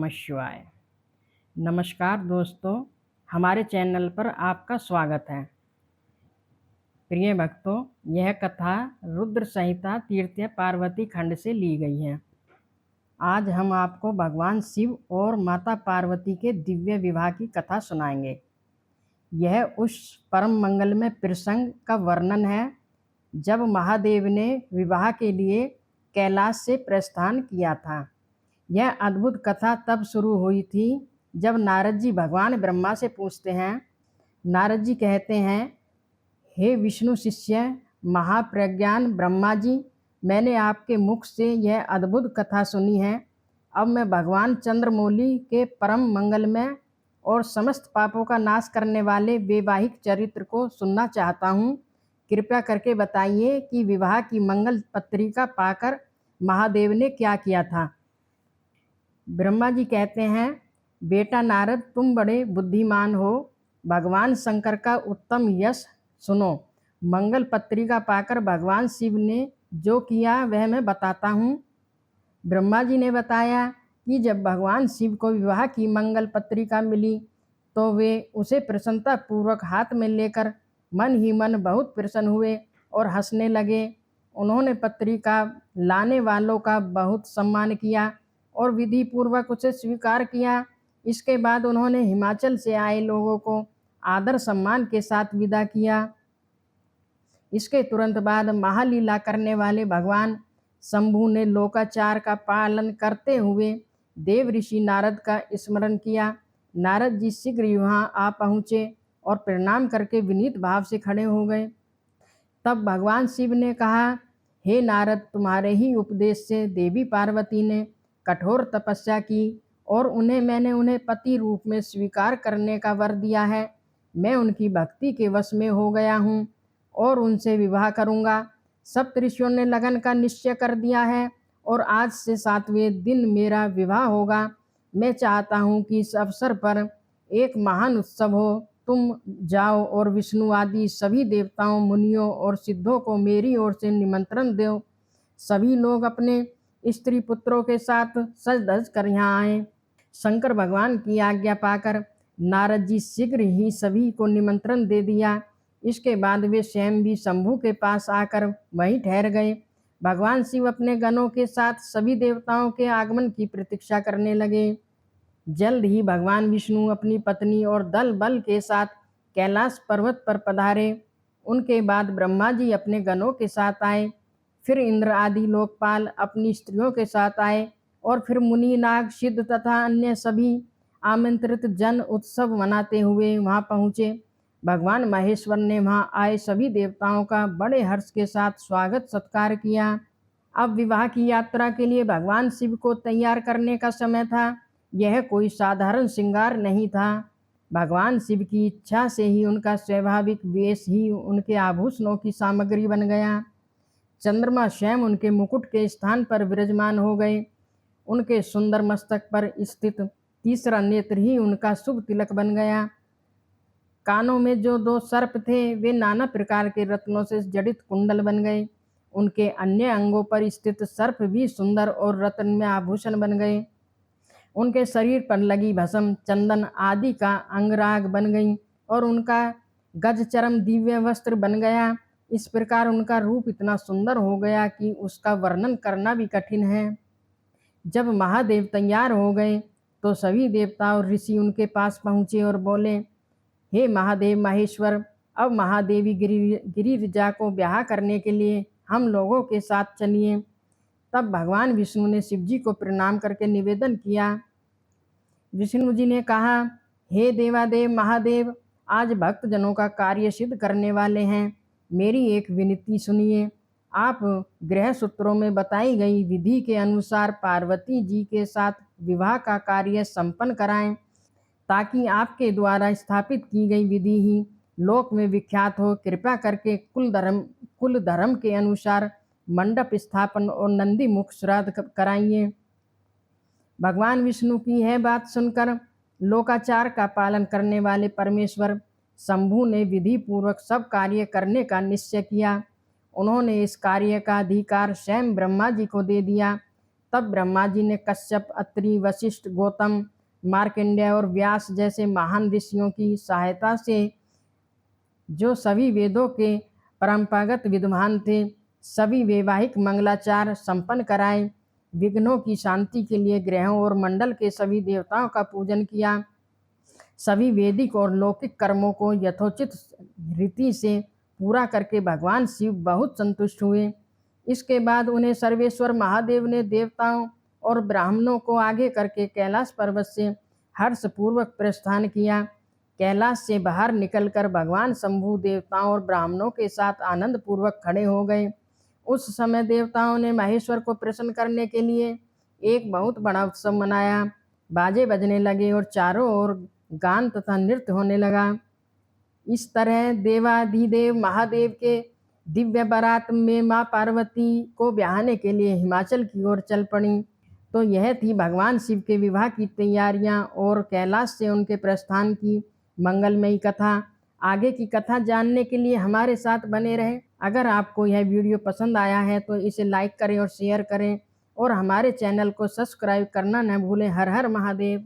नमः शिवाय। नमस्कार दोस्तों, हमारे चैनल पर आपका स्वागत है। प्रिय भक्तों, यह कथा रुद्र संहिता तृतीय पार्वती खंड से ली गई है। आज हम आपको भगवान शिव और माता पार्वती के दिव्य विवाह की कथा सुनाएंगे। यह उस परम मंगलमय प्रसंग का वर्णन है जब महादेव ने विवाह के लिए कैलाश से प्रस्थान किया था। यह अद्भुत कथा तब शुरू हुई थी जब नारद जी भगवान ब्रह्मा से पूछते हैं। नारद जी कहते हैं, हे विष्णु शिष्य महाप्रज्ञान ब्रह्मा जी, मैंने आपके मुख से यह अद्भुत कथा सुनी है। अब मैं भगवान चंद्रमौली के परम मंगलमय और समस्त पापों का नाश करने वाले वैवाहिक चरित्र को सुनना चाहता हूँ। कृपया करके बताइए कि विवाह की मंगल पत्रिका पाकर महादेव ने क्या किया था। ब्रह्मा जी कहते हैं, बेटा नारद, तुम बड़े बुद्धिमान हो। भगवान शंकर का उत्तम यश सुनो। मंगल पत्रिका पाकर भगवान शिव ने जो किया वह मैं बताता हूँ। ब्रह्मा जी ने बताया कि जब भगवान शिव को विवाह की मंगल पत्रिका मिली तो वे उसे प्रसन्नता पूर्वक हाथ में लेकर मन ही मन बहुत प्रसन्न हुए और हंसने लगे। उन्होंने पत्रिका लाने वालों का बहुत सम्मान किया और विधि पूर्वक उसे स्वीकार किया। इसके बाद उन्होंने हिमाचल से आए लोगों को आदर सम्मान के साथ विदा किया। इसके तुरंत बाद महालीला करने वाले भगवान शंभु ने लोकाचार का पालन करते हुए देव ऋषि नारद का स्मरण किया। नारद जी शीघ्र वहाँ आ पहुँचे और प्रणाम करके विनीत भाव से खड़े हो गए। तब भगवान शिव ने कहा, हे नारद, तुम्हारे ही उपदेश से देवी पार्वती ने कठोर तपस्या की और मैंने उन्हें पति रूप में स्वीकार करने का वर दिया है। मैं उनकी भक्ति के वश में हो गया हूँ और उनसे विवाह करूँगा। सप्तऋषियों ने लगन का निश्चय कर दिया है और आज से 7वें दिन मेरा विवाह होगा। मैं चाहता हूँ कि इस अवसर पर एक महान उत्सव हो। तुम जाओ और विष्णु आदि सभी देवताओं, मुनियों और सिद्धों को मेरी ओर से निमंत्रण दो। सभी लोग अपने स्त्री पुत्रों के साथ सज धज कर यहाँ आए। शंकर भगवान की आज्ञा पाकर नारद जी शीघ्र ही सभी को निमंत्रण दे दिया। इसके बाद वे स्वयं भी शंभु के पास आकर वहीं ठहर गए। भगवान शिव अपने गणों के साथ सभी देवताओं के आगमन की प्रतीक्षा करने लगे। जल्द ही भगवान विष्णु अपनी पत्नी और दल बल के साथ कैलाश पर्वत पर पधारे। उनके बाद ब्रह्मा जी अपने गणों के साथ आए। फिर इंद्र आदि लोकपाल अपनी स्त्रियों के साथ आए और फिर मुनि, नाग, सिद्ध तथा अन्य सभी आमंत्रित जन उत्सव मनाते हुए वहां पहुँचे। भगवान महेश्वर ने वहां आए सभी देवताओं का बड़े हर्ष के साथ स्वागत सत्कार किया। अब विवाह की यात्रा के लिए भगवान शिव को तैयार करने का समय था। यह कोई साधारण श्रृंगार नहीं था। भगवान शिव की इच्छा से ही उनका स्वाभाविक वेश ही उनके आभूषणों की सामग्री बन गया। चंद्रमा स्वयं उनके मुकुट के स्थान पर विराजमान हो गए। उनके सुंदर मस्तक पर स्थित तीसरा नेत्र ही उनका शुभ तिलक बन गया। कानों में जो 2 सर्प थे वे नाना प्रकार के रत्नों से जड़ित कुंडल बन गए। उनके अन्य अंगों पर स्थित सर्प भी सुंदर और रत्न में आभूषण बन गए। उनके शरीर पर लगी भस्म, चंदन आदि का अंगराग बन गई और उनका गज चरम दिव्य वस्त्र बन गया। इस प्रकार उनका रूप इतना सुंदर हो गया कि उसका वर्णन करना भी कठिन है। जब महादेव तैयार हो गए तो सभी देवता और ऋषि उनके पास पहुँचे और बोले, हे महादेव महेश्वर, अब महादेवी गिरिजा को ब्याह करने के लिए हम लोगों के साथ चलिए। तब भगवान विष्णु ने शिव जी को प्रणाम करके निवेदन किया। विष्णु जी ने कहा, हे देवादेव महादेव, आज भक्तजनों का कार्य सिद्ध करने वाले हैं। मेरी एक विनती सुनिए। आप गृह सूत्रों में बताई गई विधि के अनुसार पार्वती जी के साथ विवाह का कार्य संपन्न कराएं, ताकि आपके द्वारा स्थापित की गई विधि ही लोक में विख्यात हो। कृपा करके कुल धर्म के अनुसार मंडप स्थापन और नंदी मुख श्राद्ध कराइए। भगवान विष्णु की यह बात सुनकर लोकाचार का पालन करने वाले परमेश्वर शंभु ने विधि पूर्वक सब कार्य करने का निश्चय किया। उन्होंने इस कार्य का अधिकार स्वयं ब्रह्मा जी को दे दिया। तब ब्रह्मा जी ने कश्यप, अत्रि, वशिष्ठ, गौतम, मार्कंडेय और व्यास जैसे महान ऋषियों की सहायता से, जो सभी वेदों के परंपरागत विद्वान थे, सभी वैवाहिक मंगलाचार संपन्न कराए। विघ्नों की शांति के लिए ग्रहों और मंडल के सभी देवताओं का पूजन किया। सभी वैदिक और लौकिक कर्मों को यथोचित रीति से पूरा करके भगवान शिव बहुत संतुष्ट हुए। इसके बाद उन्हें सर्वेश्वर महादेव ने देवताओं और ब्राह्मणों को आगे करके कैलाश पर्वत से हर्षपूर्वक प्रस्थान किया। कैलाश से बाहर निकलकर भगवान शंभु देवताओं और ब्राह्मणों के साथ आनंद पूर्वक खड़े हो गए। उस समय देवताओं ने महेश्वर को प्रसन्न करने के लिए एक बहुत बड़ा उत्सव मनाया। बाजे बजने लगे और चारों ओर गान तथा नृत्य होने लगा। इस तरह देवाधिदेव महादेव के दिव्य बारात में माँ पार्वती को ब्याहने के लिए हिमाचल की ओर चल पड़ी। तो यह थी भगवान शिव के विवाह की तैयारियां और कैलाश से उनके प्रस्थान की मंगलमयी कथा। आगे की कथा जानने के लिए हमारे साथ बने रहें। अगर आपको यह वीडियो पसंद आया है तो इसे लाइक करें और शेयर करें और हमारे चैनल को सब्सक्राइब करना न भूलें। हर हर महादेव।